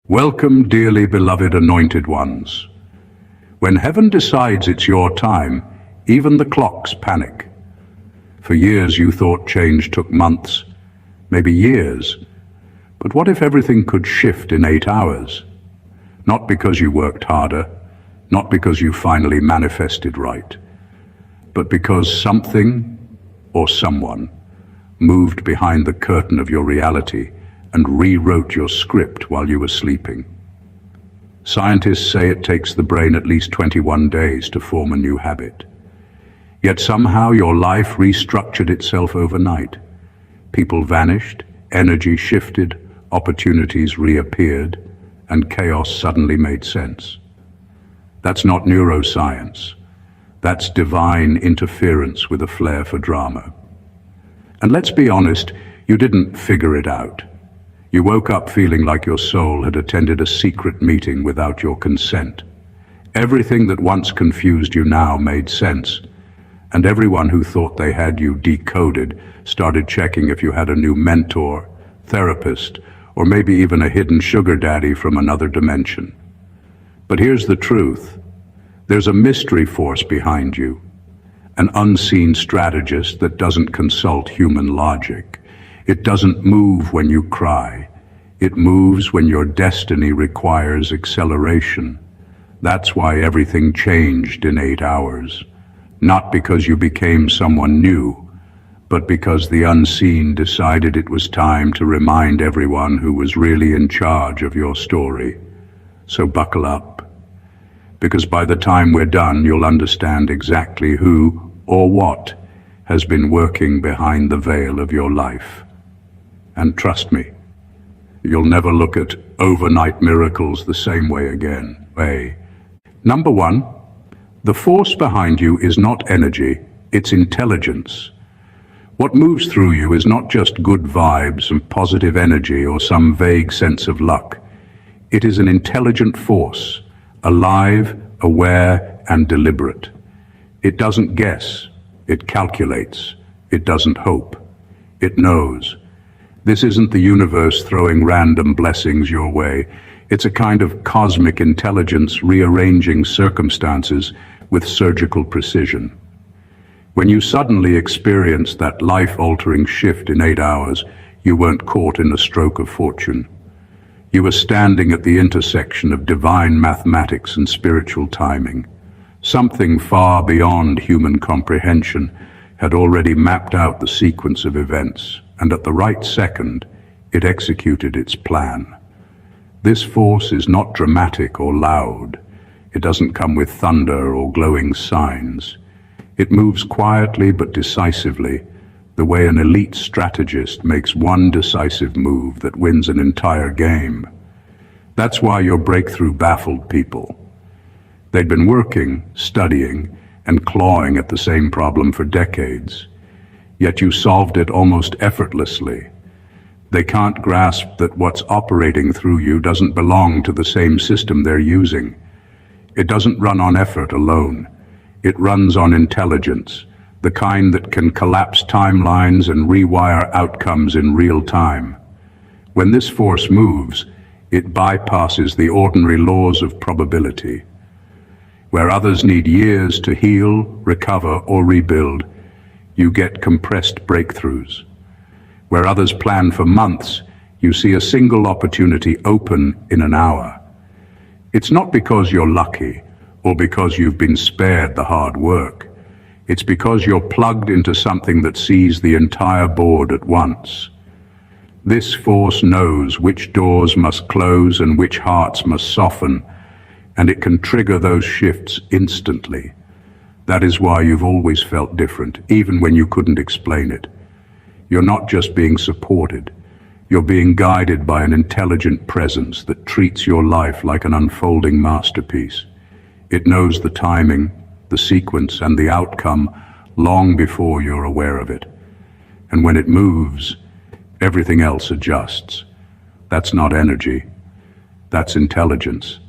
Welcome, dearly beloved anointed ones. When heaven decides it's your time, even the clocks panic. For years you thought change took months, maybe years. But what if everything could shift in 8 hours? Not because you worked harder, not because you finally manifested right, but because something or someone moved behind the curtain of your reality and rewrote your script while you were sleeping. Scientists say it takes the brain at least 21 days to form a new habit. Yet somehow your life restructured itself overnight. People vanished, energy shifted, opportunities reappeared, and chaos suddenly made sense. That's not neuroscience. That's divine interference with a flair for drama. And let's be honest, you didn't figure it out. You woke up feeling like your soul had attended a secret meeting without your consent. Everything that once confused you now made sense, and everyone who thought they had you decoded started checking if you had a new mentor, therapist, or maybe even a hidden sugar daddy from another dimension. But here's the truth. There's a mystery force behind you, an unseen strategist that doesn't consult human logic. It doesn't move when you cry. It moves when your destiny requires acceleration. That's why everything changed in 8 hours. Not because you became someone new, but because the unseen decided it was time to remind everyone who was really in charge of your story. So buckle up, because by the time we're done, you'll understand exactly who or what has been working behind the veil of your life. And trust me, you'll never look at overnight miracles the same way again. Number one, the force behind you is not energy, it's intelligence. What moves through you is not just good vibes and positive energy or some vague sense of luck. It is an intelligent force, alive, aware, and deliberate. It doesn't guess, it calculates, it doesn't hope, it knows. This isn't the universe throwing random blessings your way. It's a kind of cosmic intelligence rearranging circumstances with surgical precision. When you suddenly experienced that life-altering shift in 8 hours, you weren't caught in a stroke of fortune. You were standing at the intersection of divine mathematics and spiritual timing. Something far beyond human comprehension had already mapped out the sequence of events, and at the right second, it executed its plan. This force is not dramatic or loud. It doesn't come with thunder or glowing signs. It moves quietly but decisively, the way an elite strategist makes one decisive move that wins an entire game. That's why your breakthrough baffled people. They'd been working, studying, and clawing at the same problem for decades. Yet you solved it almost effortlessly. They can't grasp that what's operating through you doesn't belong to the same system they're using. It doesn't run on effort alone. It runs on intelligence, the kind that can collapse timelines and rewire outcomes in real time. When this force moves, it bypasses the ordinary laws of probability. Where others need years to heal, recover, or rebuild, you get compressed breakthroughs. Where others plan for months, you see a single opportunity open in an hour. It's not because you're lucky or because you've been spared the hard work. It's because you're plugged into something that sees the entire board at once. This force knows which doors must close and which hearts must soften, and it can trigger those shifts instantly. That is why you've always felt different, even when you couldn't explain it. You're not just being supported. You're being guided by an intelligent presence that treats your life like an unfolding masterpiece. It knows the timing, the sequence, and the outcome long before you're aware of it. And when it moves, everything else adjusts. That's not energy. That's intelligence.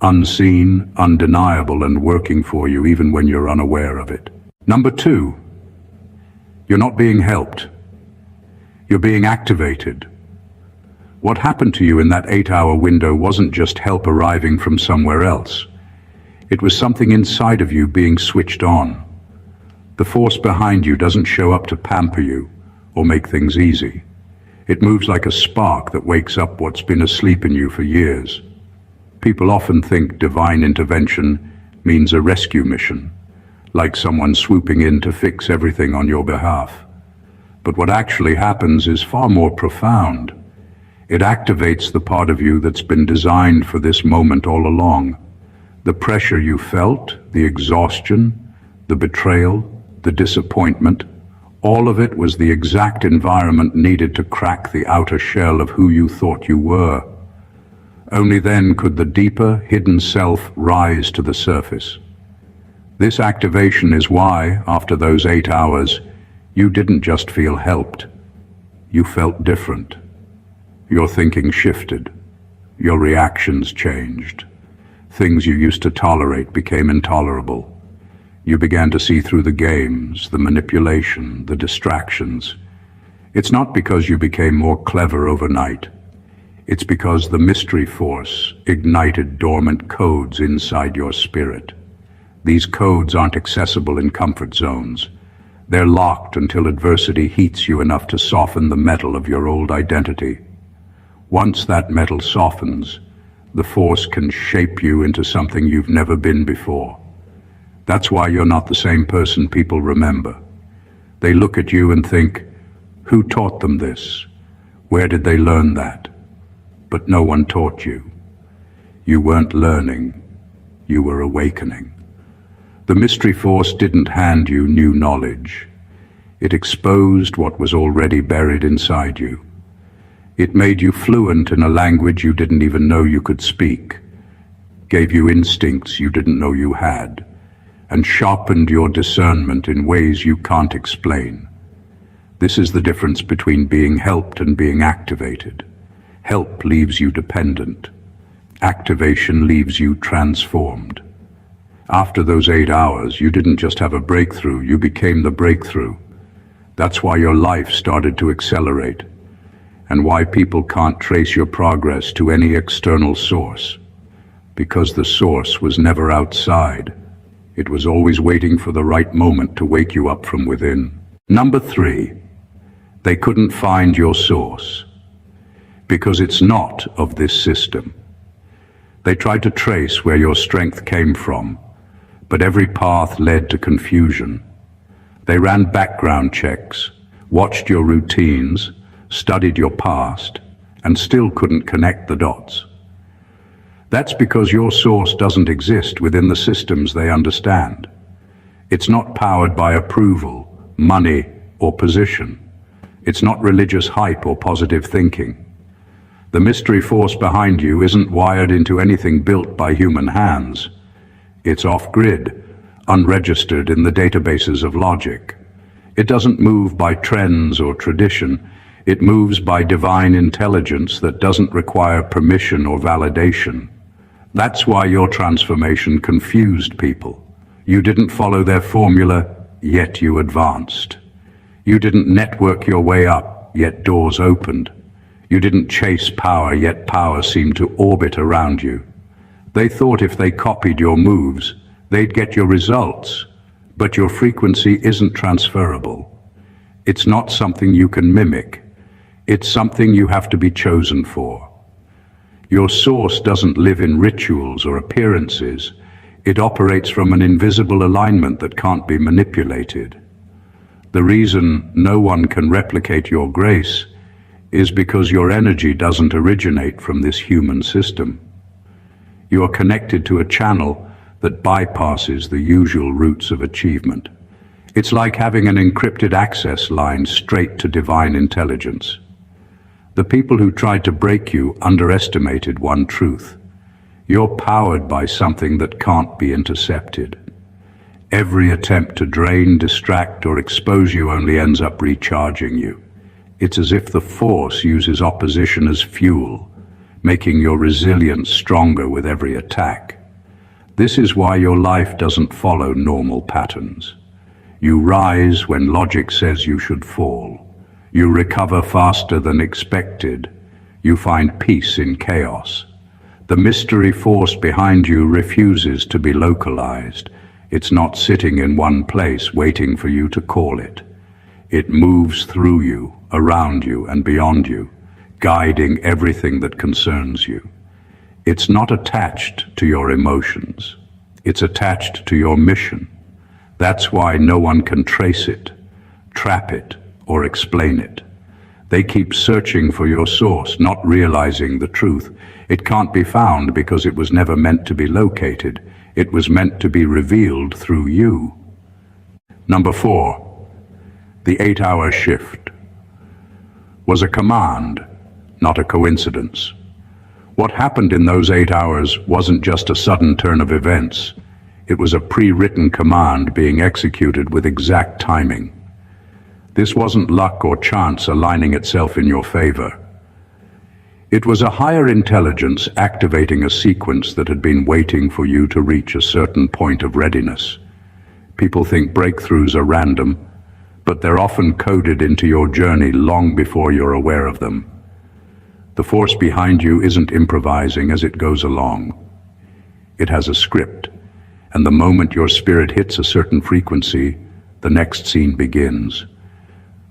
Unseen, undeniable, and working for you even when you're unaware of it. Number two, you're not being helped. You're being activated. What happened to you in that 8-hour window wasn't just help arriving from somewhere else. It was something inside of you being switched on. The force behind you doesn't show up to pamper you or make things easy. It moves like a spark that wakes up what's been asleep in you for years. People often think divine intervention means a rescue mission, like someone swooping in to fix everything on your behalf. But what actually happens is far more profound. It activates the part of you that's been designed for this moment all along. The pressure you felt, the exhaustion, the betrayal, the disappointment, all of it was the exact environment needed to crack the outer shell of who you thought you were. Only then could the deeper, hidden self rise to the surface. This activation is why, after those 8 hours, you didn't just feel helped. You felt different. Your thinking shifted. Your reactions changed. Things you used to tolerate became intolerable. You began to see through the games, the manipulation, the distractions. It's not because you became more clever overnight. It's because the mystery force ignited dormant codes inside your spirit. These codes aren't accessible in comfort zones. They're locked until adversity heats you enough to soften the metal of your old identity. Once that metal softens, the force can shape you into something you've never been before. That's why you're not the same person people remember. They look at you and think, who taught them this? Where did they learn that? But no one taught you. You weren't learning, you were awakening. The mystery force didn't hand you new knowledge. It exposed what was already buried inside you. It made you fluent in a language you didn't even know you could speak, gave you instincts you didn't know you had, and sharpened your discernment in ways you can't explain. This is the difference between being helped and being activated. Help leaves you dependent. Activation leaves you transformed. After those 8 hours, you didn't just have a breakthrough, you became the breakthrough. That's why your life started to accelerate, and why people can't trace your progress to any external source. Because the source was never outside. It was always waiting for the right moment to wake you up from within. Number 3, they couldn't find your source. Because it's not of this system. They tried to trace where your strength came from, but every path led to confusion. They ran background checks, watched your routines, studied your past, and still couldn't connect the dots. That's because your source doesn't exist within the systems they understand. It's not powered by approval, money, or position. It's not religious hype or positive thinking. The mystery force behind you isn't wired into anything built by human hands. It's off-grid, unregistered in the databases of logic. It doesn't move by trends or tradition. It moves by divine intelligence that doesn't require permission or validation. That's why your transformation confused people. You didn't follow their formula, yet you advanced. You didn't network your way up, yet doors opened. You didn't chase power, yet power seemed to orbit around you. They thought if they copied your moves, they'd get your results. But your frequency isn't transferable. It's not something you can mimic. It's something you have to be chosen for. Your source doesn't live in rituals or appearances. It operates from an invisible alignment that can't be manipulated. The reason no one can replicate your grace is because your energy doesn't originate from this human system. You are connected to a channel that bypasses the usual routes of achievement. It's like having an encrypted access line straight to divine intelligence. The people who tried to break you underestimated one truth. You're powered by something that can't be intercepted. Every attempt to drain, distract, or expose you only ends up recharging you. It's as if the force uses opposition as fuel, making your resilience stronger with every attack. This is why your life doesn't follow normal patterns. You rise when logic says you should fall. You recover faster than expected. You find peace in chaos. The mystery force behind you refuses to be localized. It's not sitting in one place waiting for you to call it. It moves through you, around you, and beyond you, guiding everything that concerns you. It's not attached to your emotions. It's attached to your mission. That's why no one can trace it, trap it, or explain it. They keep searching for your source, not realizing the truth. It can't be found because it was never meant to be located. It was meant to be revealed through you. Number 4, the 8-hour shift was a command, not a coincidence. What happened in those 8 hours wasn't just a sudden turn of events. It was a pre-written command being executed with exact timing. This wasn't luck or chance aligning itself in your favor. It was a higher intelligence activating a sequence that had been waiting for you to reach a certain point of readiness. People think breakthroughs are random, but they're often coded into your journey long before you're aware of them. The force behind you isn't improvising as it goes along. It has a script, and the moment your spirit hits a certain frequency, the next scene begins.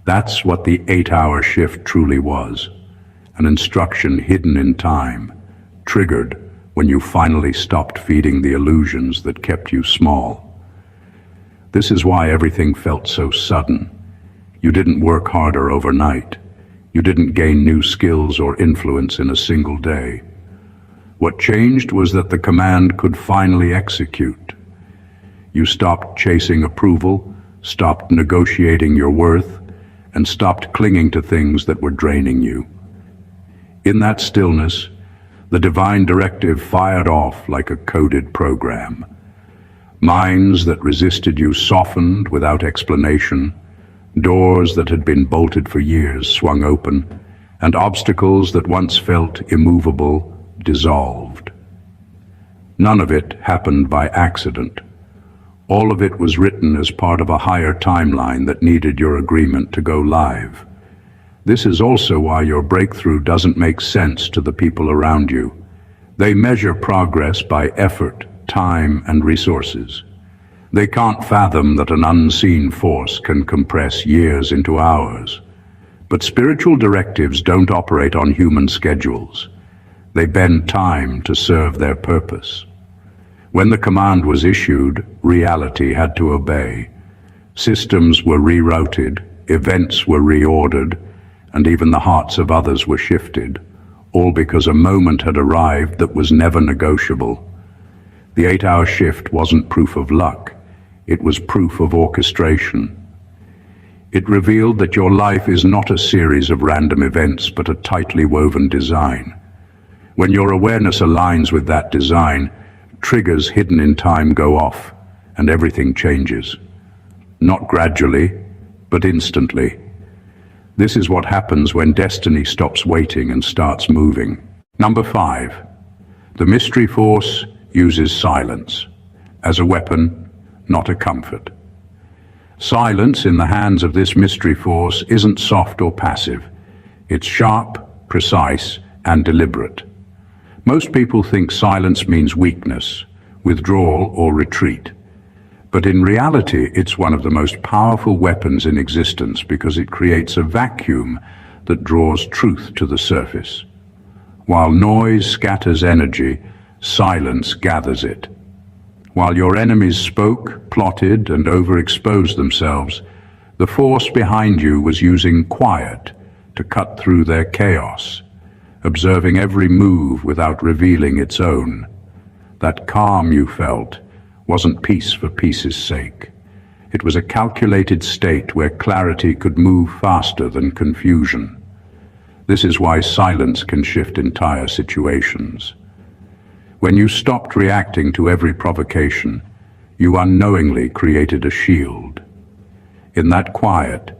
That's what the 8-hour shift truly was, an instruction hidden in time, triggered when you finally stopped feeding the illusions that kept you small. This is why everything felt so sudden. You didn't work harder overnight. You didn't gain new skills or influence in a single day. What changed was that the command could finally execute. You stopped chasing approval, stopped negotiating your worth, and stopped clinging to things that were draining you. In that stillness, the divine directive fired off like a coded program. Minds that resisted you softened without explanation. Doors that had been bolted for years swung open, and obstacles that once felt immovable dissolved. None of it happened by accident. All of it was written as part of a higher timeline that needed your agreement to go live. This is also why your breakthrough doesn't make sense to the people around you. They measure progress by effort, time, and resources. They can't fathom that an unseen force can compress years into hours. But spiritual directives don't operate on human schedules. They bend time to serve their purpose. When the command was issued, reality had to obey. Systems were rerouted, events were reordered, and even the hearts of others were shifted, all because a moment had arrived that was never negotiable. The 8-hour shift wasn't proof of luck. It was proof of orchestration. It revealed that your life is not a series of random events, but a tightly woven design. When your awareness aligns with that design, triggers hidden in time go off, and everything changes. Not gradually, but instantly. This is what happens when destiny stops waiting and starts moving. Number 5. The mystery force uses silence as a weapon, not a comfort. Silence in the hands of this mystery force isn't soft or passive. It's sharp, precise, and deliberate. Most people think silence means weakness, withdrawal, or retreat. But in reality, it's one of the most powerful weapons in existence because it creates a vacuum that draws truth to the surface. While noise scatters energy, silence gathers it. While your enemies spoke, plotted, and overexposed themselves, the force behind you was using quiet to cut through their chaos, observing every move without revealing its own. That calm you felt wasn't peace for peace's sake. It was a calculated state where clarity could move faster than confusion. This is why silence can shift entire situations. When you stopped reacting to every provocation, you unknowingly created a shield. In that quiet,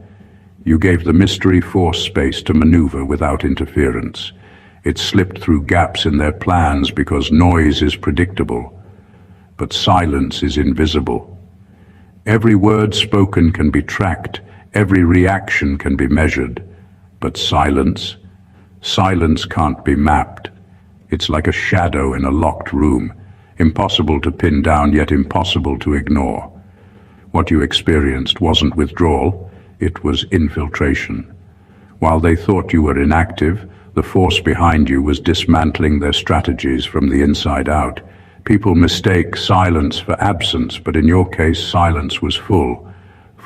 you gave the mystery force space to maneuver without interference. It slipped through gaps in their plans because noise is predictable, but silence is invisible. Every word spoken can be tracked, every reaction can be measured, but silence Silence can't be mapped. It's like a shadow in a locked room, impossible to pin down yet impossible to ignore. What you experienced wasn't withdrawal, it was infiltration. While they thought you were inactive, the force behind you was dismantling their strategies from the inside out. People mistake silence for absence, but in your case, silence was full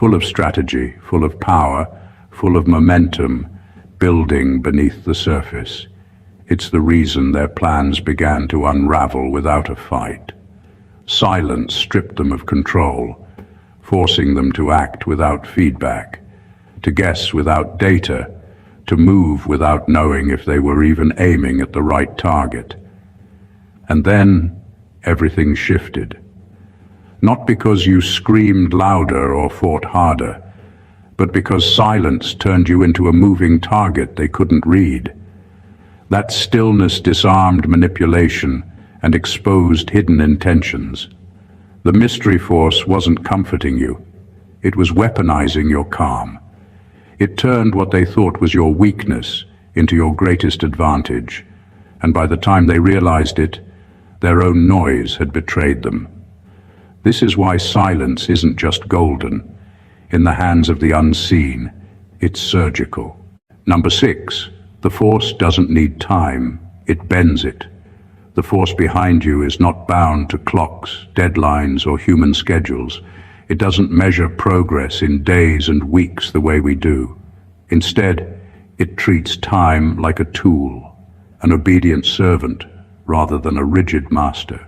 of strategy, full of power, full of momentum, building beneath the surface. It's the reason their plans began to unravel without a fight. Silence stripped them of control, forcing them to act without feedback, to guess without data, to move without knowing if they were even aiming at the right target. And then everything shifted. Not because you screamed louder or fought harder, but because silence turned you into a moving target they couldn't read. That stillness disarmed manipulation and exposed hidden intentions. The mystery force wasn't comforting you. It was weaponizing your calm. It turned what they thought was your weakness into your greatest advantage, and by the time they realized it, their own noise had betrayed them. This is why silence isn't just golden. In the hands of the unseen, it's surgical. Number 6, the force doesn't need time, it bends it. The force behind you is not bound to clocks, deadlines, or human schedules. It doesn't measure progress in days and weeks the way we do. Instead, it treats time like a tool, an obedient servant, rather than a rigid master.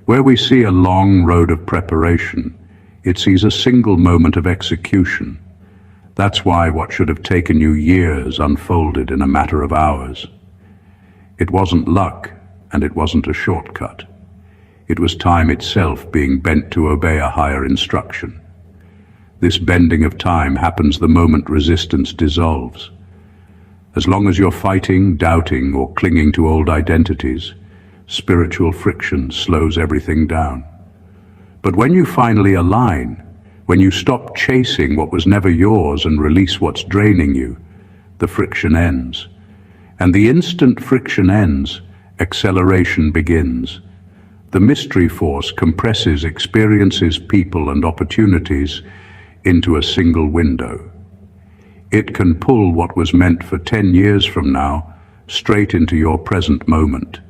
Where we see a long road of preparation, it sees a single moment of execution. That's why what should have taken you years unfolded in a matter of hours. It wasn't luck, and it wasn't a shortcut. It was time itself being bent to obey a higher instruction. This bending of time happens the moment resistance dissolves. As long as you're fighting, doubting, or clinging to old identities, spiritual friction slows everything down. But when you finally align, when you stop chasing what was never yours and release what's draining you, the friction ends. And the instant friction ends, acceleration begins. The mystery force compresses experiences, people, and opportunities into a single window. It can pull what was meant for 10 years from now straight into your present moment.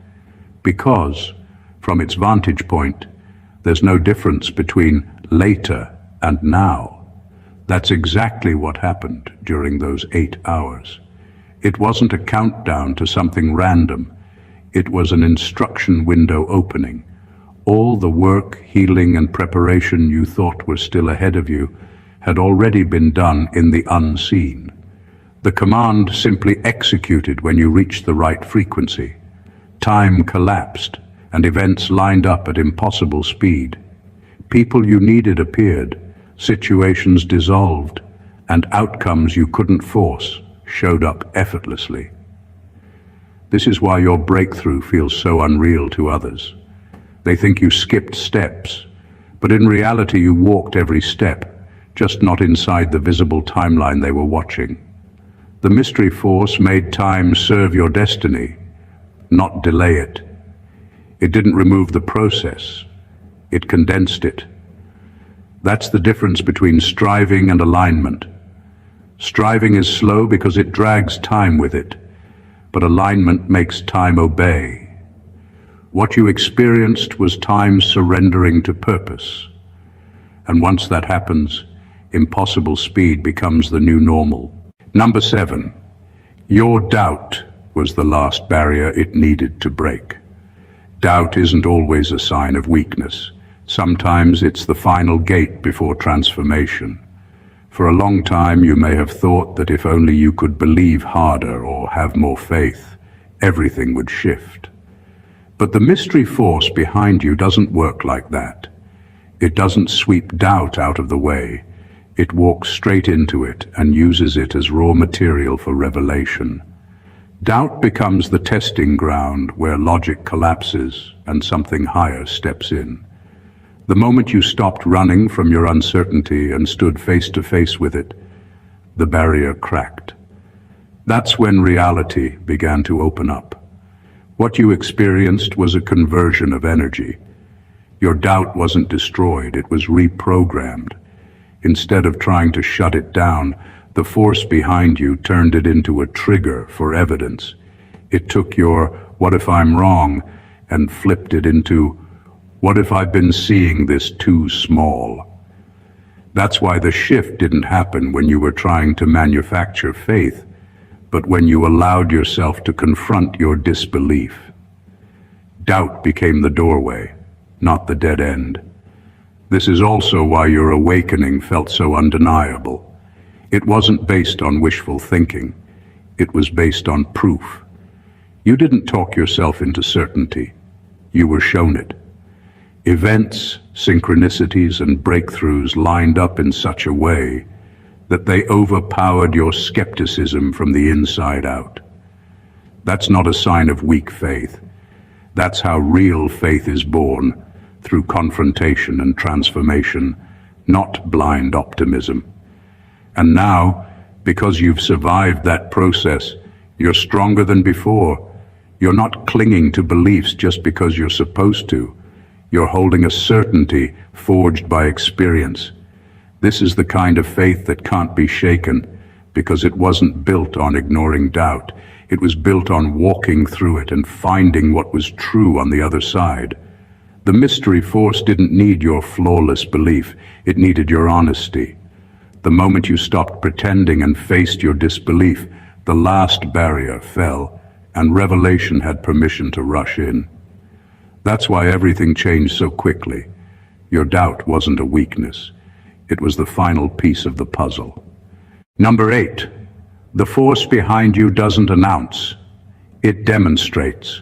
Because, from its vantage point, there's no difference between later and now. That's exactly what happened during those 8 hours. It wasn't a countdown to something random. It was an instruction window opening. All the work, healing, and preparation you thought was still ahead of you had already been done in the unseen. The command simply executed when you reached the right frequency. Time collapsed, and events lined up at impossible speed. People you needed appeared, situations dissolved, and outcomes you couldn't force showed up effortlessly. This is why your breakthrough feels so unreal to others. They think you skipped steps, but in reality you walked every step, just not inside the visible timeline they were watching. The mystery force made time serve your destiny, not delay it. It didn't remove the process, it condensed it. That's the difference between striving and alignment. Striving is slow because it drags time with it, but alignment makes time obey. What you experienced was time surrendering to purpose. And once that happens, impossible speed becomes the new normal. Number 7, your doubt was the last barrier it needed to break. Doubt isn't always a sign of weakness. Sometimes it's the final gate before transformation. For a long time you may have thought that if only you could believe harder or have more faith, everything would shift. But the mystery force behind you doesn't work like that. It doesn't sweep doubt out of the way. It walks straight into it and uses it as raw material for revelation. Doubt becomes the testing ground where logic collapses and something higher steps in. The moment you stopped running from your uncertainty and stood face to face with it, the barrier cracked. That's when reality began to open up. What you experienced was a conversion of energy. Your doubt wasn't destroyed, it was reprogrammed. Instead of trying to shut it down, the force behind you turned it into a trigger for evidence. It took your "what if I'm wrong" and flipped it into "what if I've been seeing this too small?" That's why the shift didn't happen when you were trying to manufacture faith, but when you allowed yourself to confront your disbelief. Doubt became the doorway, not the dead end. This is also why your awakening felt so undeniable. It wasn't based on wishful thinking. It was based on proof. You didn't talk yourself into certainty. You were shown it. Events, synchronicities, and breakthroughs lined up in such a way that they overpowered your skepticism from the inside out. That's not a sign of weak faith. That's how real faith is born, through confrontation and transformation, not blind optimism. And now, because you've survived that process, you're stronger than before. You're not clinging to beliefs just because you're supposed to. You're holding a certainty forged by experience. This is the kind of faith that can't be shaken, because it wasn't built on ignoring doubt. It was built on walking through it and finding what was true on the other side. The mystery force didn't need your flawless belief, it needed your honesty. The moment you stopped pretending and faced your disbelief, the last barrier fell, and revelation had permission to rush in. That's why everything changed so quickly. Your doubt wasn't a weakness. It was the final piece of the puzzle. Number 8. The force behind you doesn't announce. It demonstrates.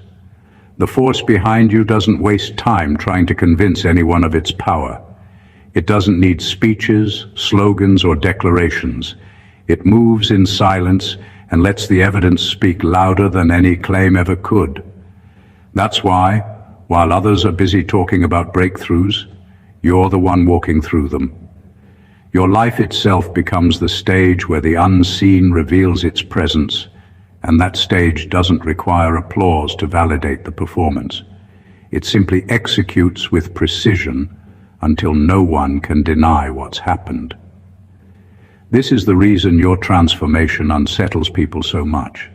The force behind you doesn't waste time trying to convince anyone of its power. It doesn't need speeches, slogans, or declarations. It moves in silence and lets the evidence speak louder than any claim ever could. That's why, while others are busy talking about breakthroughs, you're the one walking through them. Your life itself becomes the stage where the unseen reveals its presence, and that stage doesn't require applause to validate the performance. It simply executes with precision until no one can deny what's happened. This is the reason your transformation unsettles people so much.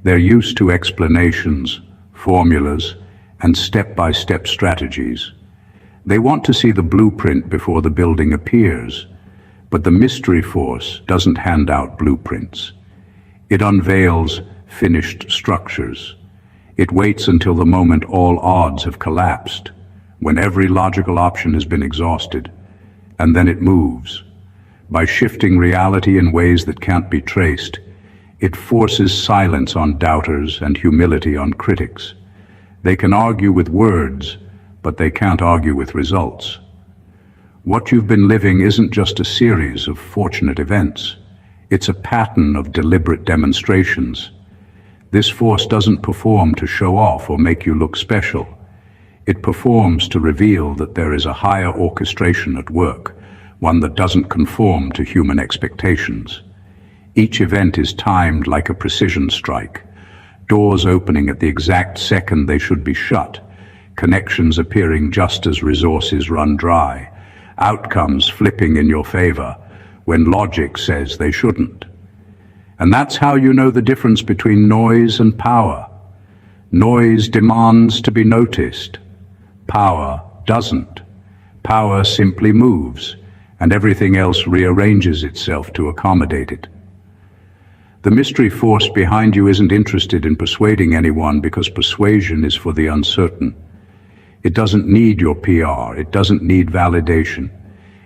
They're used to explanations, formulas, and step-by-step strategies. They want to see the blueprint before the building appears, but the mystery force doesn't hand out blueprints. It unveils finished structures. It waits until the moment all odds have collapsed, when every logical option has been exhausted, and then it moves. By shifting reality in ways that can't be traced, it forces silence on doubters and humility on critics. They can argue with words, but they can't argue with results. What you've been living isn't just a series of fortunate events. It's a pattern of deliberate demonstrations. This force doesn't perform to show off or make you look special. It performs to reveal that there is a higher orchestration at work, one that doesn't conform to human expectations. Each event is timed like a precision strike, doors opening at the exact second they should be shut, connections appearing just as resources run dry, outcomes flipping in your favor when logic says they shouldn't. And that's how you know the difference between noise and power. Noise demands to be noticed. Power doesn't. Power simply moves, and everything else rearranges itself to accommodate it. The mystery force behind you isn't interested in persuading anyone, because persuasion is for the uncertain. It doesn't need your PR. It doesn't need validation.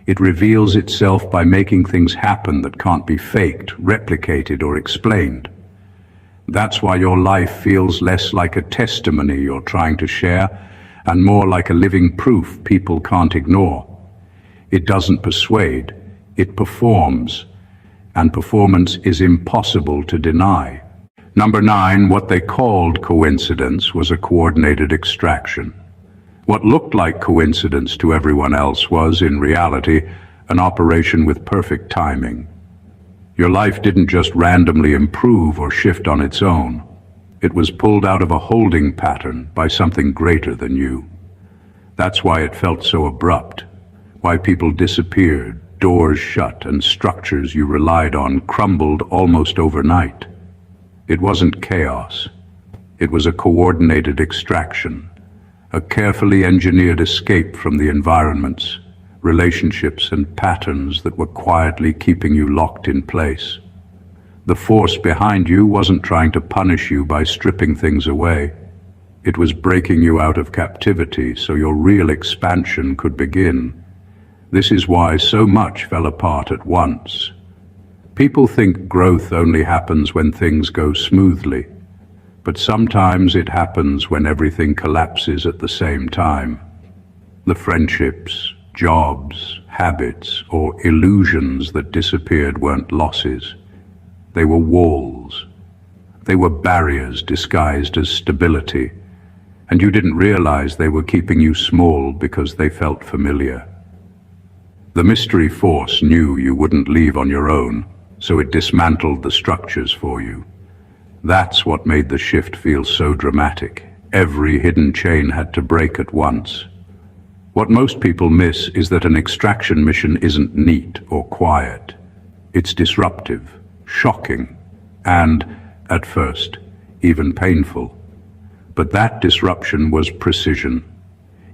It reveals itself by making things happen that can't be faked, replicated, or explained. That's why your life feels less like a testimony you're trying to share and more like a living proof people can't ignore. It doesn't persuade, it performs, and performance is impossible to deny. Number 9, what they called coincidence was a coordinated extraction. What looked like coincidence to everyone else was, in reality, an operation with perfect timing. Your life didn't just randomly improve or shift on its own. It was pulled out of a holding pattern by something greater than you. That's why it felt so abrupt, why people disappeared, doors shut, and structures you relied on crumbled almost overnight. It wasn't chaos. It was a coordinated extraction, a carefully engineered escape from the environments, relationships, and patterns that were quietly keeping you locked in place. The force behind you wasn't trying to punish you by stripping things away. It was breaking you out of captivity so your real expansion could begin. This is why so much fell apart at once. People think growth only happens when things go smoothly, but sometimes it happens when everything collapses at the same time. The friendships, jobs, habits, or illusions that disappeared weren't losses. They were walls. They were barriers disguised as stability, and you didn't realize they were keeping you small because they felt familiar. The mystery force knew you wouldn't leave on your own, so it dismantled the structures for you. That's what made the shift feel so dramatic. Every hidden chain had to break at once. What most people miss is that an extraction mission isn't neat or quiet. It's disruptive, shocking, and, at first, even painful. But that disruption was precision.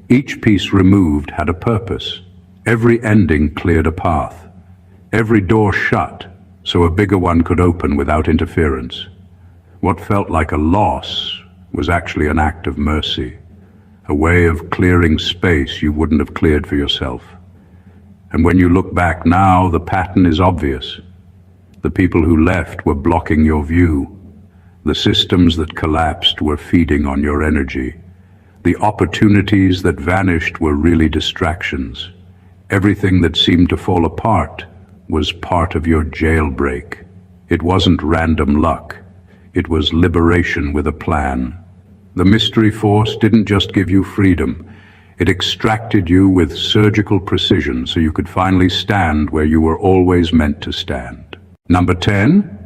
Each piece removed had a purpose. Every ending cleared a path. Every door shut, so a bigger one could open without interference. What felt like a loss was actually an act of mercy, a way of clearing space you wouldn't have cleared for yourself. And when you look back now, the pattern is obvious. The people who left were blocking your view. The systems that collapsed were feeding on your energy. The opportunities that vanished were really distractions. Everything that seemed to fall apart was part of your jailbreak. It wasn't random luck. It was liberation with a plan. The mystery force didn't just give you freedom. It extracted you with surgical precision so you could finally stand where you were always meant to stand. Number 10,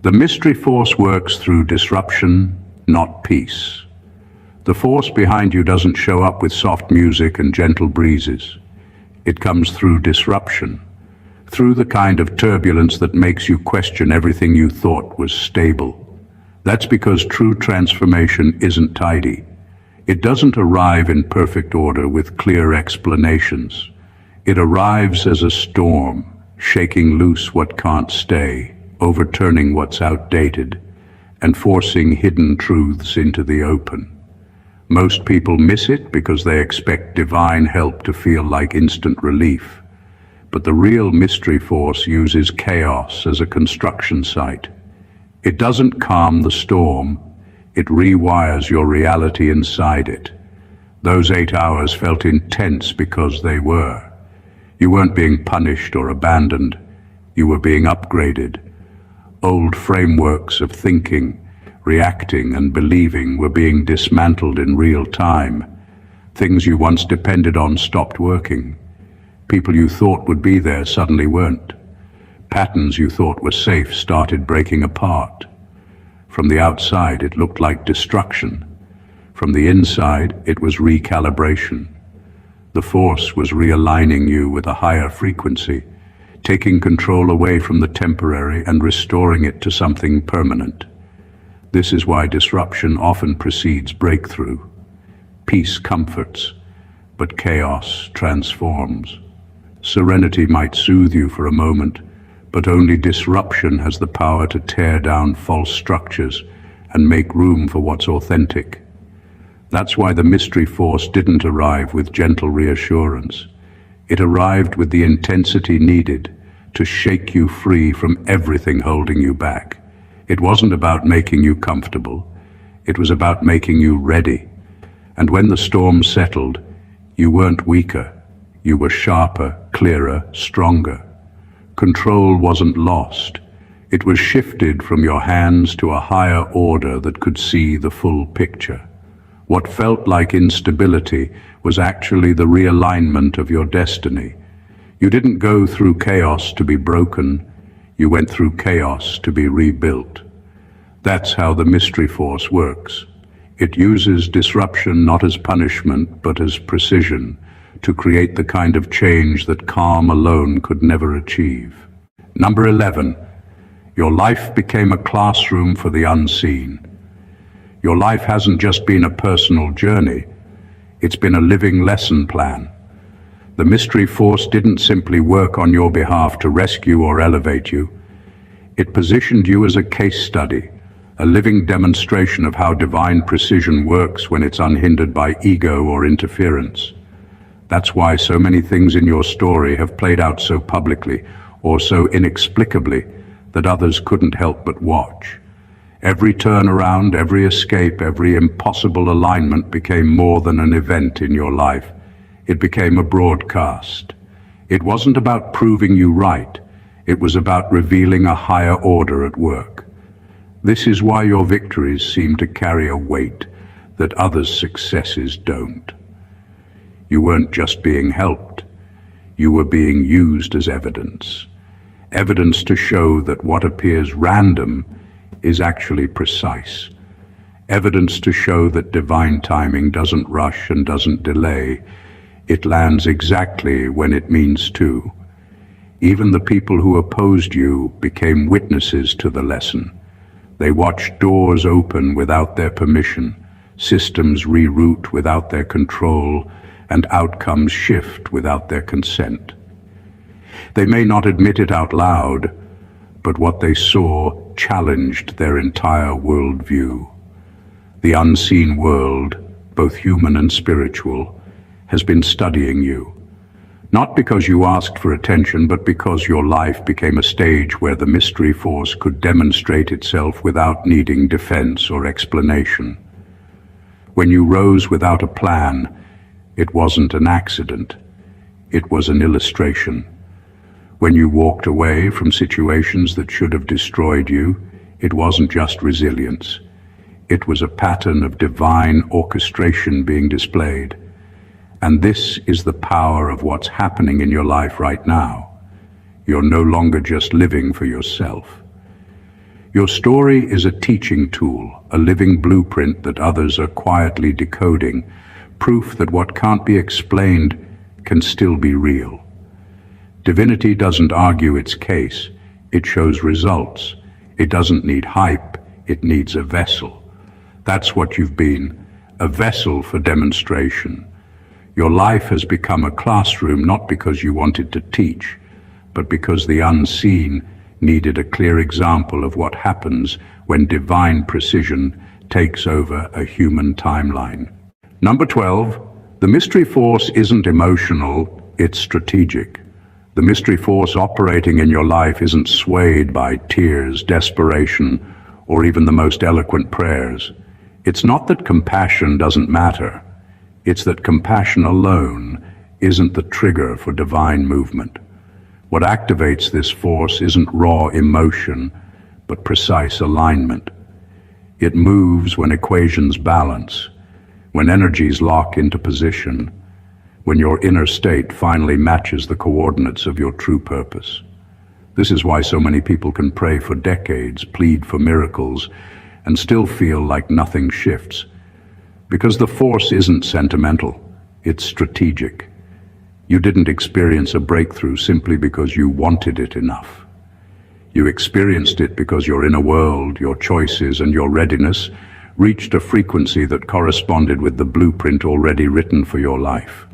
the mystery force works through disruption, not peace. The force behind you doesn't show up with soft music and gentle breezes. It comes through disruption, through the kind of turbulence that makes you question everything you thought was stable. That's because true transformation isn't tidy. It doesn't arrive in perfect order with clear explanations. It arrives as a storm, shaking loose what can't stay, overturning what's outdated, and forcing hidden truths into the open. Most people miss it because they expect divine help to feel like instant relief. But the real mystery force uses chaos as a construction site. It doesn't calm the storm, it rewires your reality inside it. Those 8 hours felt intense because they were. You weren't being punished or abandoned, you were being upgraded. Old frameworks of thinking, reacting, and believing were being dismantled in real time. Things you once depended on stopped working. People you thought would be there suddenly weren't. Patterns you thought were safe started breaking apart. From the outside, it looked like destruction. From the inside, it was recalibration. The force was realigning you with a higher frequency, taking control away from the temporary and restoring it to something permanent. This is why disruption often precedes breakthrough. Peace comforts, but chaos transforms. Serenity might soothe you for a moment, but only disruption has the power to tear down false structures and make room for what's authentic. That's why the mystery force didn't arrive with gentle reassurance. It arrived with the intensity needed to shake you free from everything holding you back. It wasn't about making you comfortable. It was about making you ready. And when the storm settled, you weren't weaker. You were sharper, clearer, stronger. Control wasn't lost. It was shifted from your hands to a higher order that could see the full picture. What felt like instability was actually the realignment of your destiny. You didn't go through chaos to be broken. You went through chaos to be rebuilt. That's how the mystery force works. It uses disruption not as punishment, but as precision, to create the kind of change that calm alone could never achieve. Number 11. Your life became a classroom for the unseen. Your life hasn't just been a personal journey, it's been a living lesson plan. The mystery force didn't simply work on your behalf to rescue or elevate you. It positioned you as a case study, a living demonstration of how divine precision works when it's unhindered by ego or interference. That's why so many things in your story have played out so publicly or so inexplicably that others couldn't help but watch. Every turnaround, every escape, every impossible alignment became more than an event in your life. It became a broadcast. It wasn't about proving you right. It was about revealing a higher order at work. This is why your victories seem to carry a weight that others' successes don't. You weren't just being helped. You were being used as evidence. Evidence to show that what appears random is actually precise. Evidence to show that divine timing doesn't rush and doesn't delay. It lands exactly when it means to. Even the people who opposed you became witnesses to the lesson. They watched doors open without their permission, systems reroute without their control, and outcomes shift without their consent. They may not admit it out loud, but what they saw challenged their entire worldview. The unseen world, both human and spiritual, has been studying you. Not because you asked for attention, but because your life became a stage where the mystery force could demonstrate itself without needing defense or explanation. When you rose without a plan, it wasn't an accident. It was an illustration. When you walked away from situations that should have destroyed you, it wasn't just resilience. It was a pattern of divine orchestration being displayed. And this is the power of what's happening in your life right now. You're no longer just living for yourself. Your story is a teaching tool, a living blueprint that others are quietly decoding, proof that what can't be explained can still be real. Divinity doesn't argue its case, it shows results. It doesn't need hype, it needs a vessel. That's what you've been, a vessel for demonstration. Your life has become a classroom not because you wanted to teach, but because the unseen needed a clear example of what happens when divine precision takes over a human timeline. Number 12, the mystery force isn't emotional, it's strategic. The mystery force operating in your life isn't swayed by tears, desperation, or even the most eloquent prayers. It's not that compassion doesn't matter. It's that compassion alone isn't the trigger for divine movement. What activates this force isn't raw emotion, but precise alignment. It moves when equations balance, when energies lock into position, when your inner state finally matches the coordinates of your true purpose. This is why so many people can pray for decades, plead for miracles, and still feel like nothing shifts. Because the force isn't sentimental, it's strategic. You didn't experience a breakthrough simply because you wanted it enough. You experienced it because your inner world, your choices, and your readiness reached a frequency that corresponded with the blueprint already written for your life.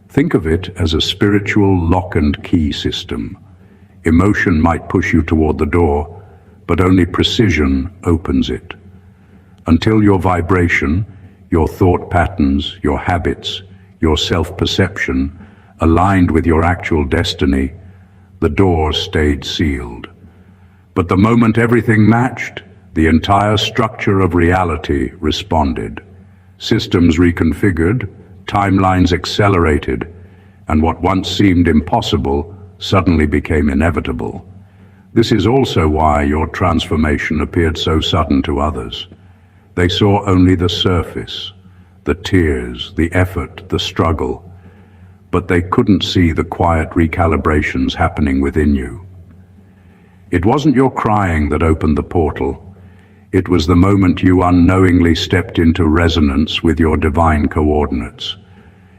Think of it as a spiritual lock and key system. Emotion might push you toward the door, but only precision opens it. Until your vibration, your thought patterns, your habits, your self-perception aligned with your actual destiny, the door stayed sealed. But the moment everything matched, the entire structure of reality responded. Systems reconfigured, timelines accelerated, and what once seemed impossible suddenly became inevitable. This is also why your transformation appeared so sudden to others. They saw only the surface, the tears, the effort, the struggle, but they couldn't see the quiet recalibrations happening within you. It wasn't your crying that opened the portal. It was the moment you unknowingly stepped into resonance with your divine coordinates.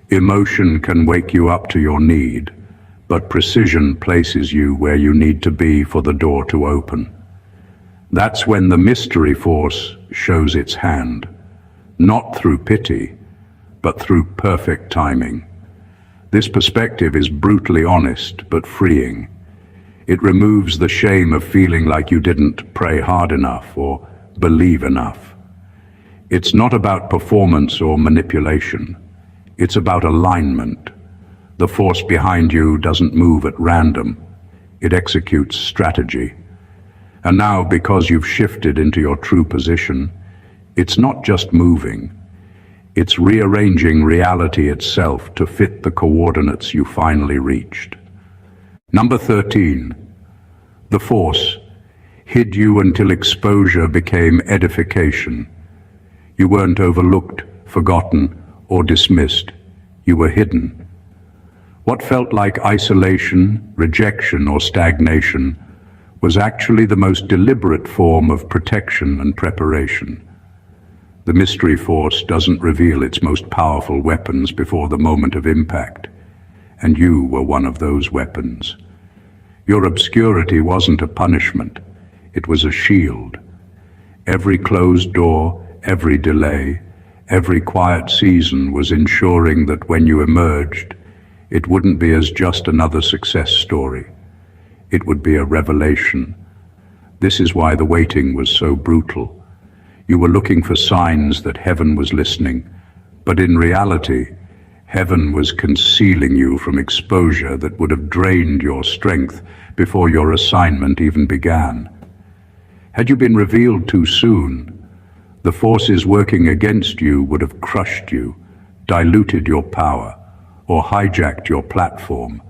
Emotion can wake you up to your need, but precision places you where you need to be for the door to open. That's when the mystery force shows its hand, not through pity, but through perfect timing. This perspective is brutally honest but freeing. It removes the shame of feeling like you didn't pray hard enough or believe enough. It's not about performance or manipulation. It's about alignment. The force behind you doesn't move at random. It executes strategy. And now, because you've shifted into your true position, it's not just moving. It's rearranging reality itself to fit the coordinates you finally reached. Number 13. The force hid you until exposure became edification. You weren't overlooked, forgotten, or dismissed. You were hidden. What felt like isolation, rejection, or stagnation was actually the most deliberate form of protection and preparation. The mystery force doesn't reveal its most powerful weapons before the moment of impact, and you were one of those weapons. Your obscurity wasn't a punishment, it was a shield. Every closed door, every delay, every quiet season was ensuring that when you emerged, it wouldn't be as just another success story. It would be a revelation. This is why the waiting was so brutal. You were looking for signs that heaven was listening, but in reality, heaven was concealing you from exposure that would have drained your strength before your assignment even began. Had you been revealed too soon, the forces working against you would have crushed you, diluted your power, or hijacked your platform.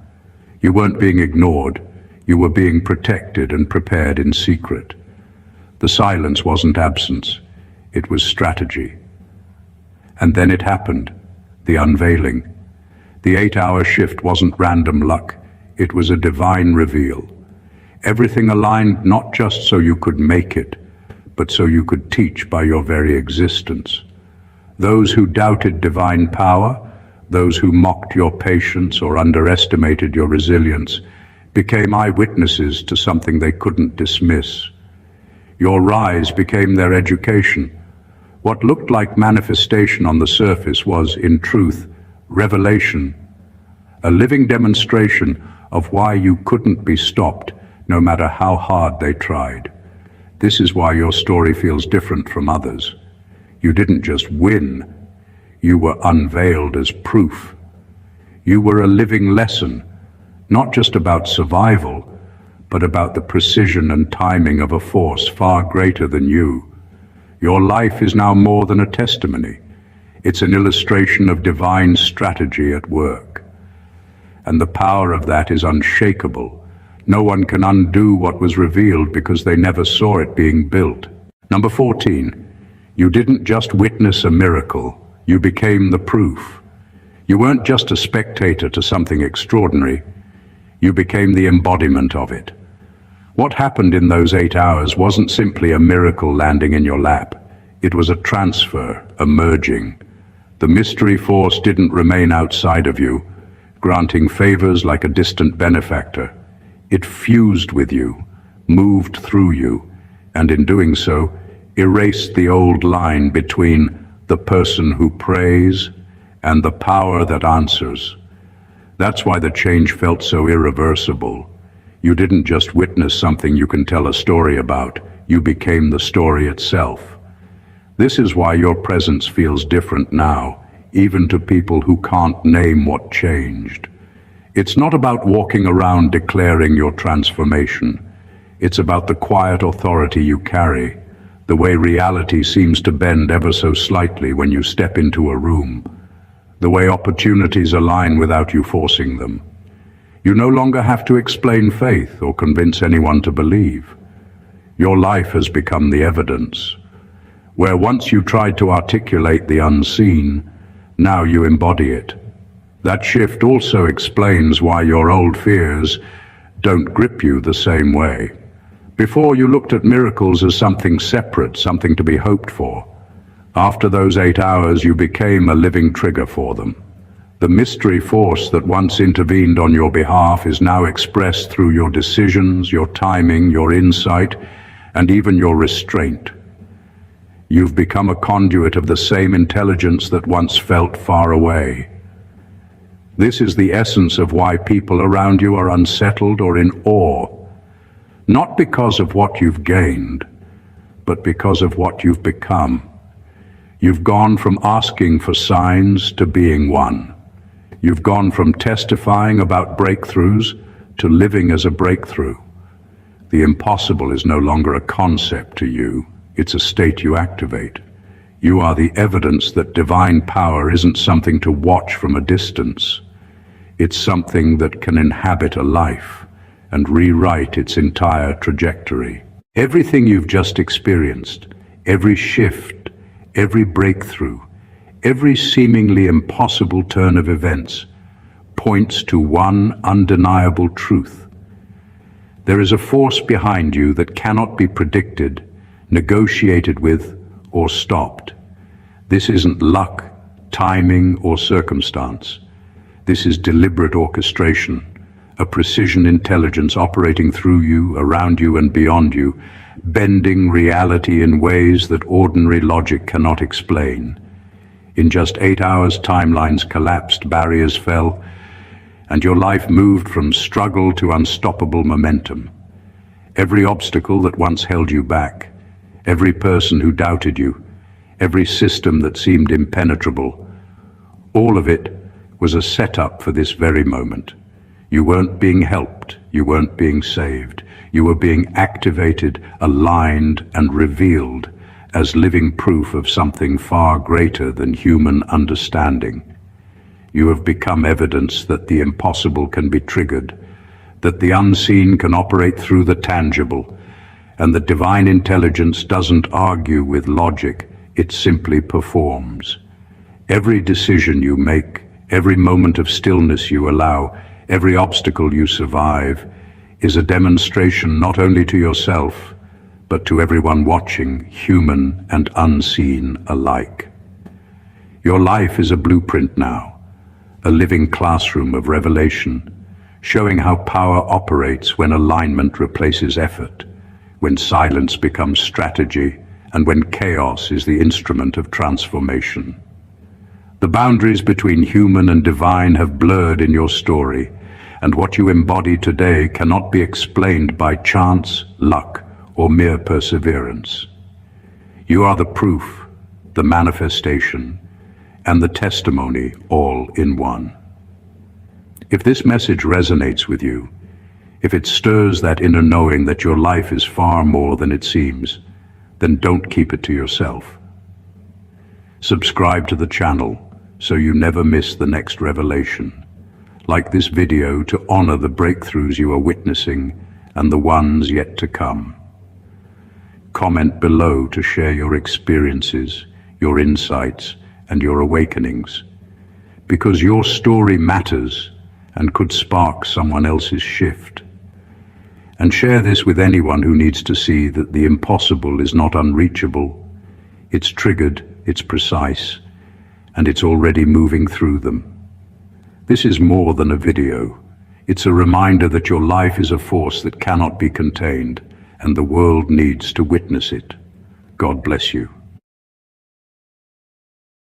You weren't being ignored, you were being protected and prepared in secret. The silence wasn't absence, it was strategy. And then it happened, the unveiling. The 8-hour shift wasn't random luck, it was a divine reveal. Everything aligned not just so you could make it, but so you could teach by your very existence. Those who doubted divine power, those who mocked your patience or underestimated your resilience, became eyewitnesses to something they couldn't dismiss. Your rise became their education. What looked like manifestation on the surface was, in truth, revelation, a living demonstration of why you couldn't be stopped, no matter how hard they tried. This is why your story feels different from others. You didn't just win, you were unveiled as proof. You were a living lesson, not just about survival, but about the precision and timing of a force far greater than you. Your life is now more than a testimony. It's an illustration of divine strategy at work. And the power of that is unshakable. No one can undo what was revealed because they never saw it being built. Number 14. You didn't just witness a miracle, you became the proof. You weren't just a spectator to something extraordinary, you became the embodiment of it. What happened in those 8 hours wasn't simply a miracle landing in your lap. It was a transfer, a merging. The mystery force didn't remain outside of you, granting favors like a distant benefactor. It fused with you, moved through you, and in doing so, erased the old line between the person who prays and the power that answers. That's why the change felt so irreversible. You didn't just witness something you can tell a story about, you became the story itself. This is why your presence feels different now, even to people who can't name what changed. It's not about walking around declaring your transformation. It's about the quiet authority you carry, the way reality seems to bend ever so slightly when you step into a room, the way opportunities align without you forcing them. You no longer have to explain faith or convince anyone to believe. Your life has become the evidence. Where once you tried to articulate the unseen, now you embody it. That shift also explains why your old fears don't grip you the same way. Before, you looked at miracles as something separate, something to be hoped for. After those 8 hours, you became a living trigger for them. The mystery force that once intervened on your behalf is now expressed through your decisions, your timing, your insight, and even your restraint. You've become a conduit of the same intelligence that once felt far away. This is the essence of why people around you are unsettled or in awe, not because of what you've gained, but because of what you've become. You've gone from asking for signs to being one. You've gone from testifying about breakthroughs to living as a breakthrough. The impossible is no longer a concept to you, it's a state you activate. You are the evidence that divine power isn't something to watch from a distance. It's something that can inhabit a life and rewrite its entire trajectory. Everything you've just experienced, every shift, every breakthrough, every seemingly impossible turn of events, points to one undeniable truth. There is a force behind you that cannot be predicted, negotiated with, or stopped. This isn't luck, timing, or circumstance. This is deliberate orchestration, a precision intelligence operating through you, around you, and beyond you, bending reality in ways that ordinary logic cannot explain. In just 8 hours, timelines collapsed, barriers fell, and your life moved from struggle to unstoppable momentum. Every obstacle that once held you back, every person who doubted you, every system that seemed impenetrable, all of it was a setup for this very moment. You weren't being helped, you weren't being saved. You were being activated, aligned, and revealed as living proof of something far greater than human understanding. You have become evidence that the impossible can be triggered, that the unseen can operate through the tangible, and that divine intelligence doesn't argue with logic, it simply performs. Every decision you make, every moment of stillness you allow, every obstacle you survive, is a demonstration not only to yourself, but to everyone watching, human and unseen alike. Your life is a blueprint now, a living classroom of revelation, showing how power operates when alignment replaces effort, when silence becomes strategy, and when chaos is the instrument of transformation. The boundaries between human and divine have blurred in your story, and what you embody today cannot be explained by chance, luck, or mere perseverance. You are the proof, the manifestation, and the testimony all in one. If this message resonates with you, if it stirs that inner knowing that your life is far more than it seems, then don't keep it to yourself. Subscribe to the channel so you never miss the next revelation. Like this video to honor the breakthroughs you are witnessing and the ones yet to come. Comment below to share your experiences, your insights, and your awakenings, because your story matters and could spark someone else's shift. And share this with anyone who needs to see that the impossible is not unreachable. It's triggered, it's precise, and it's already moving through them. This is more than a video. It's a reminder that your life is a force that cannot be contained, and the world needs to witness it. God bless you.